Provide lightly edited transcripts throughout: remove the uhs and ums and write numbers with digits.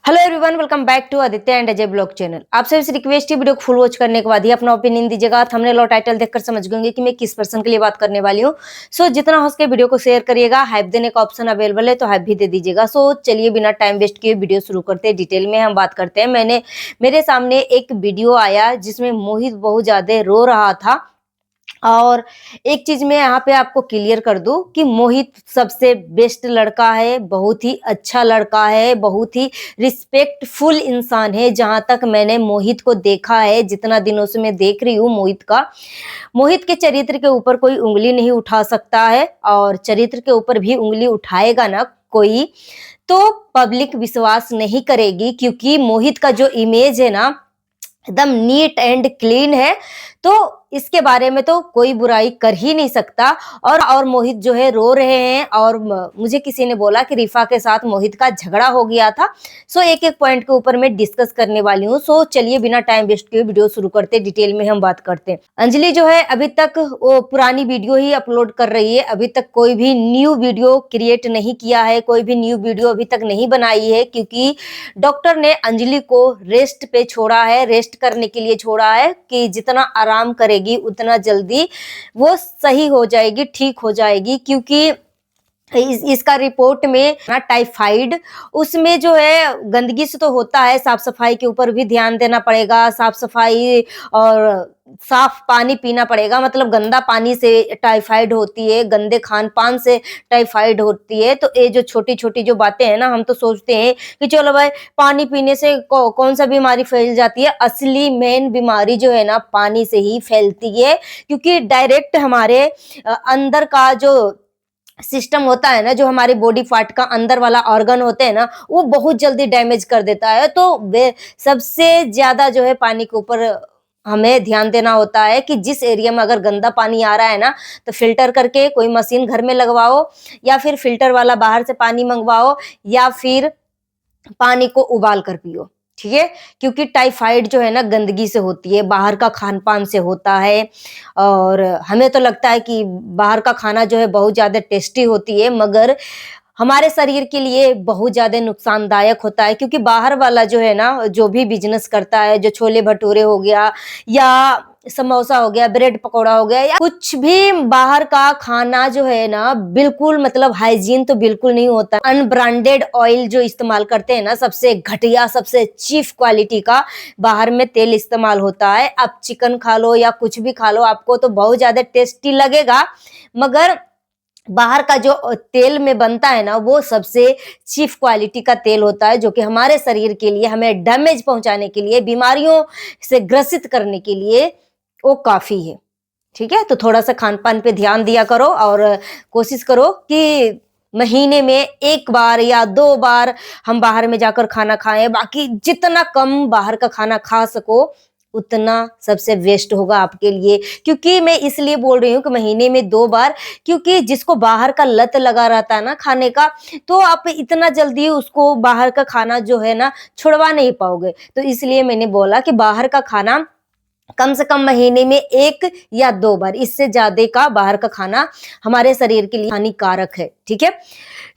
Hello everyone, welcome back to Aditya and Ajay blog channel. आप सभी से रिक्वेस्ट है, वीडियो को फुल वॉच करने के बाद ही अपना ओपिनियन दीजिएगा। थंबनेल और टाइटल देखकर समझ गएंगे कि मैं किस पर्सन के लिए बात करने वाली हूँ। सो जितना हो सके वीडियो को शेयर करिएगा। हाइप देने का ऑप्शन अवेलेबल है तो हाइप भी दे दीजिएगा। सो चलिए बिना टाइम वेस्ट किए वीडियो शुरू करते हैं। डिटेल में हम बात करते हैं। मेरे सामने एक वीडियो आया जिसमें मोहित बहुत ज्यादा रो रहा था। और एक चीज मैं यहाँ पे आपको क्लियर कर दूं कि मोहित सबसे बेस्ट लड़का है, बहुत ही अच्छा लड़का है, बहुत ही रिस्पेक्टफुल इंसान है। जहां तक मैंने मोहित को देखा है, जितना दिनों से मैं देख रही हूँ मोहित के चरित्र के ऊपर कोई उंगली नहीं उठा सकता है। और चरित्र के ऊपर भी उंगली उठाएगा ना कोई, तो पब्लिक विश्वास नहीं करेगी, क्योंकि मोहित का जो इमेज है ना एकदम नीट एंड क्लीन है। तो इसके बारे में तो कोई बुराई कर ही नहीं सकता। और मोहित जो है रो रहे हैं। और मुझे किसी ने बोला कि रिफा के साथ मोहित का झगड़ा हो गया था। सो एक एक पॉइंट के ऊपर मैं डिस्कस करने वाली हूँ। सो चलिए बिना टाइम वेस्ट किए वीडियो शुरू करते हैं। डिटेल में हम बात करते हैं। अंजलि जो है अभी तक वो पुरानी वीडियो ही अपलोड कर रही है। अभी तक कोई भी न्यू वीडियो क्रिएट नहीं किया है, कोई भी न्यू वीडियो अभी तक नहीं बनाई है, क्योंकि डॉक्टर ने अंजलि को रेस्ट पे छोड़ा है, रेस्ट करने के लिए छोड़ा है कि जितना आराम करेगी उतना जल्दी वो सही हो जाएगी, ठीक हो जाएगी। क्योंकि इसका रिपोर्ट में ना टाइफाइड, उसमें जो है गंदगी से तो होता है, साफ सफाई के ऊपर भी ध्यान देना पड़ेगा। साफ सफाई और साफ पानी पीना पड़ेगा। मतलब गंदा पानी से टाइफाइड होती है, गंदे खान पान से टाइफाइड होती है। तो ये जो छोटी छोटी जो बातें हैं ना, हम तो सोचते हैं कि चलो भाई पानी पीने से कौन सा बीमारी फैल जाती है। असली मेन बीमारी जो है ना पानी से ही फैलती है, क्योंकि डायरेक्ट हमारे अंदर का जो सिस्टम होता है ना, जो हमारी बॉडी पार्ट का अंदर वाला ऑर्गन होते हैं ना, वो बहुत जल्दी डैमेज कर देता है। तो सबसे ज्यादा जो है पानी के ऊपर हमें ध्यान देना होता है कि जिस एरिया में अगर गंदा पानी आ रहा है ना, तो फिल्टर करके कोई मशीन घर में लगवाओ, या फिर फिल्टर वाला बाहर से पानी मंगवाओ, या फिर पानी को उबाल कर पियो। ठीक है, क्योंकि टाइफाइड जो है ना गंदगी से होती है, बाहर का खान पान से होता है। और हमें तो लगता है कि बाहर का खाना जो है बहुत ज्यादा टेस्टी होती है, मगर हमारे शरीर के लिए बहुत ज्यादा नुकसानदायक होता है। क्योंकि बाहर वाला जो है ना, जो भी बिजनेस करता है, जो छोले भटूरे हो गया, या समोसा हो गया, ब्रेड पकौड़ा हो गया, या कुछ भी बाहर का खाना जो है ना, बिल्कुल मतलब हाइजीन तो बिल्कुल नहीं होता। अनब्रांडेड ऑयल जो इस्तेमाल करते हैं ना, सबसे घटिया, सबसे चीफ क्वालिटी का बाहर में तेल इस्तेमाल होता है। आप चिकन खा लो या कुछ भी खा लो, आपको तो बहुत ज्यादा टेस्टी लगेगा, मगर बाहर का जो तेल में बनता है ना, वो सबसे चीफ क्वालिटी का तेल होता है, जो कि हमारे शरीर के लिए, हमें डैमेज पहुंचाने के लिए, बीमारियों से ग्रसित करने के लिए वो काफी है। ठीक है, तो थोड़ा सा खान पान पे ध्यान दिया करो, और कोशिश करो कि महीने में एक बार या दो बार हम बाहर में जाकर खाना खाएं। बाकी जितना कम बाहर का खाना खा सको उतना सबसे बेस्ट होगा आपके लिए। क्योंकि मैं इसलिए बोल रही हूँ कि महीने में दो बार, क्योंकि जिसको बाहर का लत लगा रहता है ना खाने का, तो आप इतना जल्दी उसको बाहर का खाना जो है ना छुड़वा नहीं पाओगे। तो इसलिए मैंने बोला कि बाहर का खाना कम से कम महीने में एक या दो बार, इससे ज्यादा का बाहर का खाना हमारे शरीर के लिए हानिकारक है। ठीक है,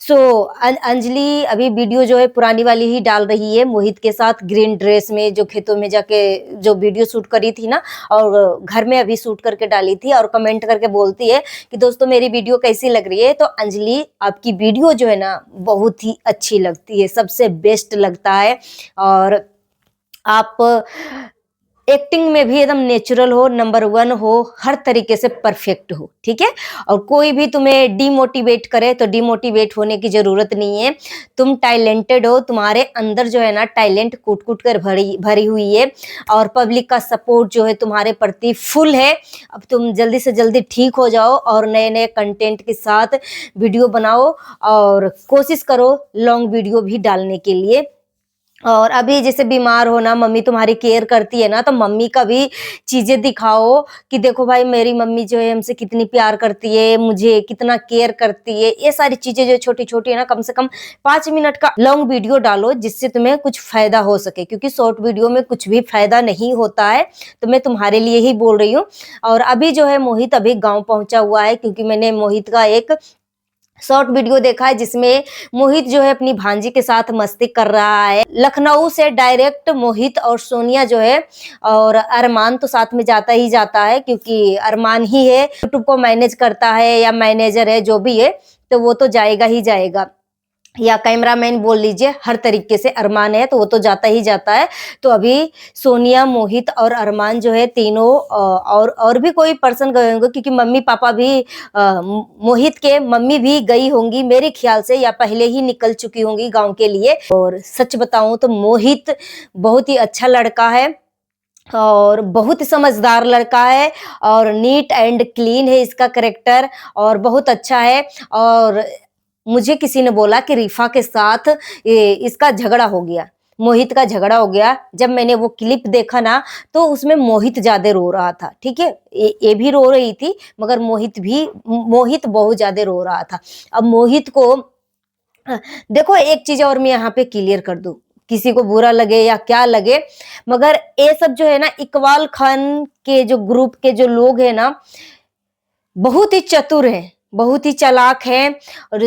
सो अंजलि अभी वीडियो जो है पुरानी वाली ही डाल रही है, मोहित के साथ ग्रीन ड्रेस में, जो खेतों में जाके जो वीडियो शूट करी थी ना, और घर में अभी शूट करके डाली थी। और कमेंट करके बोलती है कि दोस्तों मेरी वीडियो कैसी लग रही है। तो अंजलि, आपकी वीडियो जो है ना बहुत ही अच्छी लगती है, सबसे बेस्ट लगता है। और आप एक्टिंग में भी एकदम नेचुरल हो, नंबर वन हो, हर तरीके से परफेक्ट हो। ठीक है, और कोई भी तुम्हें डिमोटिवेट करे तो डिमोटिवेट होने की जरूरत नहीं है। तुम टैलेंटेड हो, तुम्हारे अंदर जो है ना टैलेंट कूट कूट कर भरी भरी हुई है। और पब्लिक का सपोर्ट जो है तुम्हारे प्रति फुल है। अब तुम जल्दी से जल्दी ठीक हो जाओ, और नए नए कंटेंट के साथ वीडियो बनाओ, और कोशिश करो लॉन्ग वीडियो भी डालने के लिए। और अभी जैसे बीमार हो ना, मम्मी तुम्हारी केयर करती है ना, तो मम्मी का भी चीजें दिखाओ कि देखो भाई मेरी मम्मी जो है हमसे कितनी प्यार करती है, मुझे कितना केयर करती है। ये सारी चीजें जो छोटी छोटी है ना, कम से कम 5 मिनट का लॉन्ग वीडियो डालो, जिससे तुम्हें कुछ फायदा हो सके। क्योंकि शॉर्ट वीडियो में कुछ भी फायदा नहीं होता है, तो मैं तुम्हारे लिए ही बोल रही हूँ। और अभी जो है मोहित अभी गाँव पहुंचा हुआ है, क्योंकि मैंने मोहित का एक शॉर्ट वीडियो देखा है जिसमें मोहित जो है अपनी भांजी के साथ मस्ती कर रहा है। लखनऊ से डायरेक्ट मोहित और सोनिया जो है, और अरमान तो साथ में जाता ही जाता है, क्योंकि अरमान ही है यूट्यूब को मैनेज करता है या मैनेजर है जो भी है, तो वो तो जाएगा ही जाएगा, या कैमरामैन बोल लीजिए, हर तरीके से अरमान है तो वो तो जाता ही जाता है। तो अभी सोनिया, मोहित और अरमान जो है तीनों और भी कोई पर्सन गए होंगे, क्योंकि मम्मी पापा भी मोहित के मम्मी भी गई होंगी मेरे ख्याल से, या पहले ही निकल चुकी होंगी गांव के लिए। और सच बताऊं तो मोहित बहुत ही अच्छा लड़का है और बहुत समझदार लड़का है, और नीट एंड क्लीन है इसका करेक्टर, और बहुत अच्छा है। और मुझे किसी ने बोला कि रिफा के साथ इसका झगड़ा हो गया, मोहित का झगड़ा हो गया। जब मैंने वो क्लिप देखा ना, तो उसमें मोहित ज्यादा रो रहा था, ठीक है, ये भी रो रही थी, मगर मोहित बहुत ज्यादा रो रहा था। अब मोहित को देखो, एक चीज और मैं यहाँ पे क्लियर कर दूं, किसी को बुरा लगे या क्या लगे, मगर ये सब जो है ना, इकबाल खान के जो ग्रुप के जो लोग हैं ना, बहुत ही चतुर हैं, बहुत ही चालाक हैं,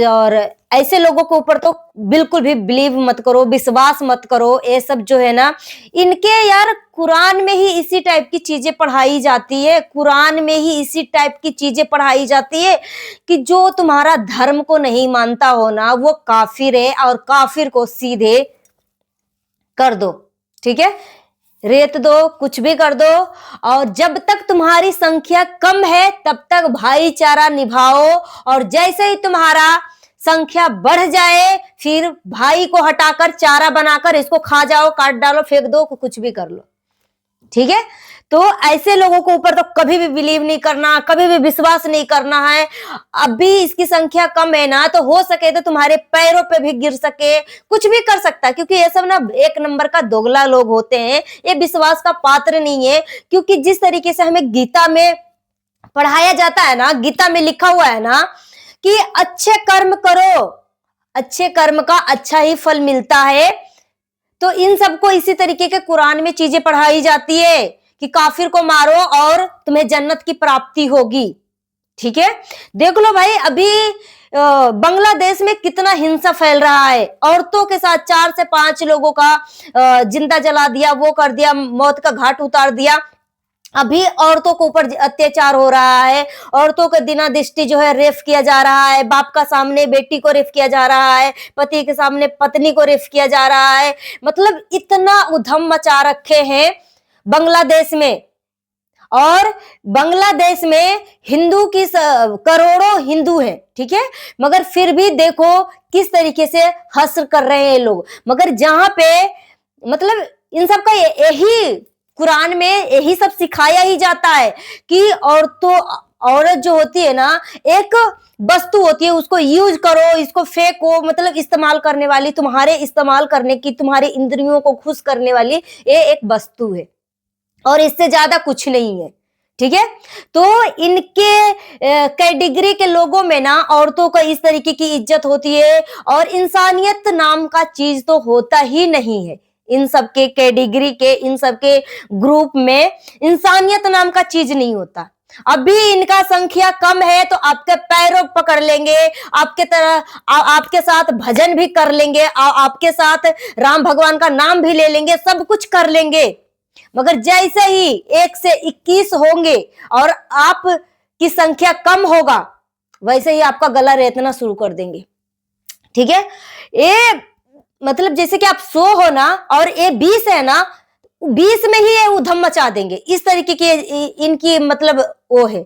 और ऐसे लोगों के ऊपर तो बिल्कुल भी बिलीव मत करो, विश्वास मत करो। ये सब जो है ना, इनके यार कुरान में ही इसी टाइप की चीजें पढ़ाई जाती है, कुरान में ही इसी टाइप की चीजें पढ़ाई जाती है कि जो तुम्हारा धर्म को नहीं मानता हो ना, वो काफिर है, और काफिर को सीधे कर दो, ठीक है, रेत दो, कुछ भी कर दो। और जब तक तुम्हारी संख्या कम है तब तक भाईचारा निभाओ, और जैसे ही तुम्हारा संख्या बढ़ जाए, फिर भाई को हटाकर चारा बनाकर इसको खा जाओ, काट डालो, फेंक दो, कुछ भी कर लो, ठीक है। तो ऐसे लोगों के ऊपर तो कभी भी बिलीव नहीं करना, कभी भी विश्वास नहीं करना है। अभी इसकी संख्या कम है ना, तो हो सके तो तुम्हारे पैरों पे भी गिर सके, कुछ भी कर सकता है, क्योंकि ये सब ना एक नंबर का दोगला लोग होते हैं, ये विश्वास का पात्र नहीं है। क्योंकि जिस तरीके से हमें गीता में पढ़ाया जाता है ना, गीता में लिखा हुआ है ना कि अच्छे कर्म करो, अच्छे कर्म का अच्छा ही फल मिलता है, तो इन सबको इसी तरीके के कुरान में चीजें पढ़ाई जाती है कि काफिर को मारो और तुम्हें जन्नत की प्राप्ति होगी, ठीक है। देख लो भाई, अभी बांग्लादेश में कितना हिंसा फैल रहा है, औरतों के साथ 4 से 5 लोगों का जिंदा जला दिया, वो कर दिया, मौत का घाट उतार दिया। अभी औरतों के ऊपर अत्याचार हो रहा है, औरतों के दिना दृष्टि जो है रेप किया जा रहा है, बाप का सामने बेटी को रेप किया जा रहा है, पति के सामने पत्नी को रेप किया जा रहा है। मतलब इतना उधम मचा रखे हैं बांग्लादेश में, और बांग्लादेश में हिंदू की करोड़ों हिंदू हैं, ठीक है, मगर फिर भी देखो किस तरीके से हश्र कर रहे हैं लोग। मगर जहां पे मतलब इन सब का यही कुरान में यही सब सिखाया ही जाता है कि औरत जो होती है ना, एक वस्तु होती है, उसको यूज करो, इसको फेंको, मतलब इस्तेमाल करने वाली, तुम्हारे इस्तेमाल करने की, तुम्हारे इंद्रियों को खुश करने वाली ये एक वस्तु है, और इससे ज्यादा कुछ नहीं है, ठीक है। तो इनके कैटेगरी के लोगों में ना औरतों का इस तरीके की इज्जत होती है, और इंसानियत नाम का चीज तो होता ही नहीं है। इन सबके कैटेगरी के, इन सबके ग्रुप में इंसानियत नाम का चीज नहीं होता। अभी इनका संख्या कम है तो आपके पैरों पकड़ लेंगे, आपके तरह आपके साथ भजन भी कर लेंगे, आपके साथ राम भगवान का नाम भी ले लेंगे, सब कुछ कर लेंगे। मगर जैसे ही 1 से 21 होंगे और आप की संख्या कम होगा, वैसे ही आपका गला रेतना शुरू कर देंगे, ठीक है। ये मतलब जैसे कि आप 100 हो ना, और ये 20 है ना, 20 में ही ये उधम मचा देंगे, इस तरीके की इनकी मतलब वो है।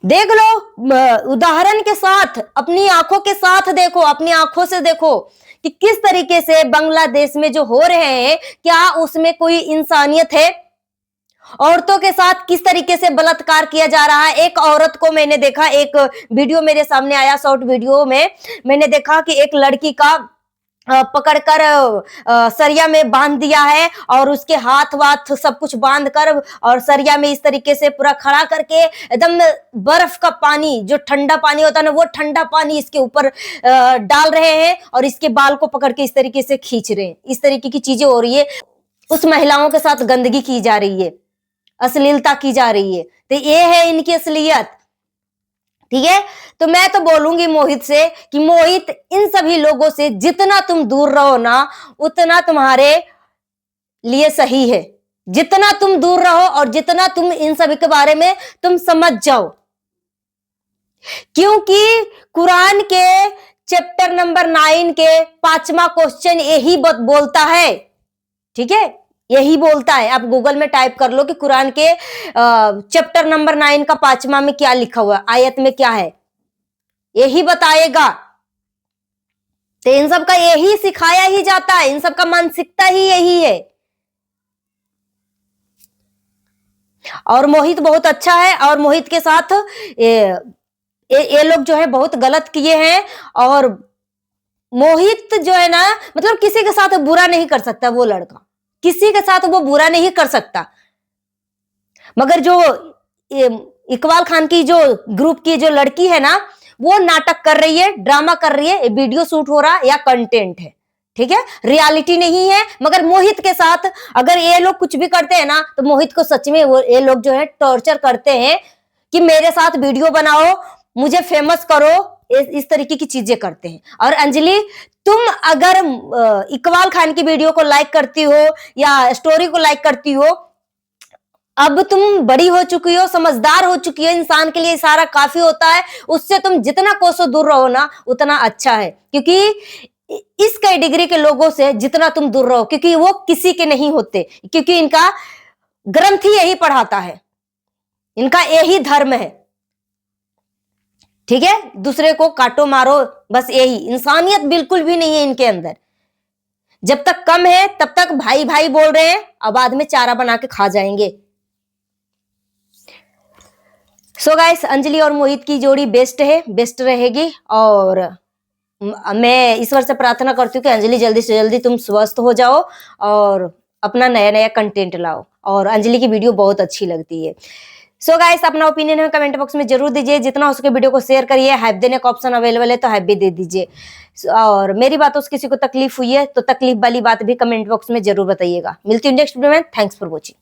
देख लो, उदाहरण के साथ, अपनी आंखों के साथ देखो, अपनी आंखों से देखो कि किस तरीके से बांग्लादेश में जो हो रहे हैं, क्या उसमें कोई इंसानियत है? औरतों के साथ किस तरीके से बलात्कार किया जा रहा है। एक औरत को मैंने देखा, एक वीडियो मेरे सामने आया, शॉर्ट वीडियो में मैंने देखा कि एक लड़की का पकड़कर सरिया में बांध दिया है, और उसके हाथ वाथ सब कुछ बांध कर, और सरिया में इस तरीके से पूरा खड़ा करके एकदम बर्फ का पानी, जो ठंडा पानी होता है ना, वो ठंडा पानी इसके ऊपर डाल रहे हैं, और इसके बाल को पकड़ के इस तरीके से खींच रहे हैं। इस तरीके की चीजें हो रही है, उस महिलाओं के साथ गंदगी की जा रही है, अश्लीलता की जा रही है। तो ये है इनकी असलियत, ठीक है। तो मैं तो बोलूंगी मोहित से कि मोहित, इन सभी लोगों से जितना तुम दूर रहो ना, उतना तुम्हारे लिए सही है। जितना तुम दूर रहो और जितना तुम इन सभी के बारे में तुम समझ जाओ, क्योंकि कुरान के चैप्टर नंबर 9 के 5वां क्वेश्चन यही बोलता है। ठीक है, यही बोलता है। आप गूगल में टाइप कर लो कि कुरान के चैप्टर नंबर 9 का 5वां में क्या लिखा हुआ है, आयत में क्या है, यही बताएगा। तो इन सब का यही सिखाया ही जाता है, इन सब का मानसिकता ही यही है। और मोहित बहुत अच्छा है, और मोहित के साथ ये लोग जो है बहुत गलत किए हैं। और मोहित जो है ना, मतलब किसी के साथ बुरा नहीं कर सकता, वो लड़का किसी के साथ वो बुरा नहीं कर सकता। मगर जो इकबाल खान की जो ग्रुप की जो लड़की है ना, वो नाटक कर रही है, ड्रामा कर रही है, वीडियो शूट हो रहा या कंटेंट है। ठीक है, रियलिटी नहीं है। मगर मोहित के साथ अगर ये लोग कुछ भी करते हैं ना, तो मोहित को सच में वो ये लोग जो है टॉर्चर करते हैं कि मेरे साथ वीडियो बनाओ, मुझे फेमस करो, इस तरीके की चीजें करते हैं। और अंजलि, तुम अगर इकबाल खान की वीडियो को लाइक करती हो या स्टोरी को लाइक करती हो, अब तुम बड़ी हो चुकी हो, समझदार हो चुकी हो, इंसान के लिए इशारा काफी होता है। उससे तुम जितना कोसों दूर रहो ना, उतना अच्छा है। क्योंकि इस कैटेगरी के लोगों से जितना तुम दूर रहो, क्योंकि वो किसी के नहीं होते, क्योंकि इनका ग्रंथ ही यही पढ़ाता है, इनका यही धर्म है। ठीक है, दूसरे को काटो मारो, बस यही, इंसानियत बिल्कुल भी नहीं है इनके अंदर। जब तक कम है तब तक भाई भाई बोल रहे हैं, और बाद में चारा बना के खा जाएंगे। सो गाइस, अंजलि और मोहित की जोड़ी बेस्ट है, बेस्ट रहेगी। और मैं ईश्वर से प्रार्थना करती हूँ कि अंजलि जल्दी से जल्दी तुम स्वस्थ हो जाओ और अपना नया नया कंटेंट लाओ। और अंजलि की वीडियो बहुत अच्छी लगती है। सो गाइस, अपना ओपिनियन है कमेंट बॉक्स में जरूर दीजिए। जितना हो सके वीडियो को शेयर करिए। हाइप देने का ऑप्शन अवेलेबल है तो हाइप भी दे दीजिए। और मेरी बातों से किसी को तकलीफ हुई है तो तकलीफ वाली बात भी कमेंट बॉक्स में जरूर बताइएगा। मिलती हूँ नेक्स्ट वीडियो में। Thanks for watching.